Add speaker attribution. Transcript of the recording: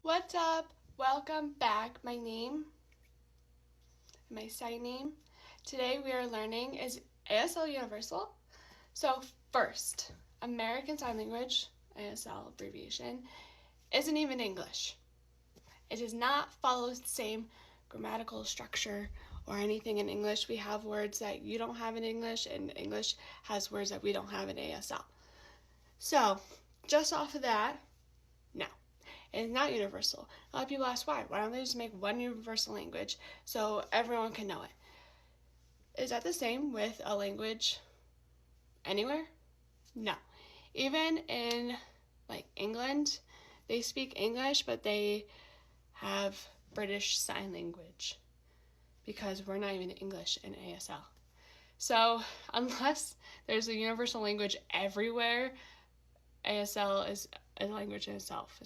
Speaker 1: What's up? Welcome back. My sign name. Today we are learning is ASL Universal. So first, American Sign Language, ASL abbreviation, isn't even English. It does not follow the same grammatical structure or anything in English. We have words that you don't have in English, and English has words that we don't have in ASL. So, just off of that, no. It is not universal. A lot of people ask why. Why don't they just make one universal language so everyone can know it? Is that the same with a language anywhere? No. Even in England, they speak English, but they have British Sign Language because we're not even English in ASL. So unless there's a universal language everywhere, ASL is a language in itself.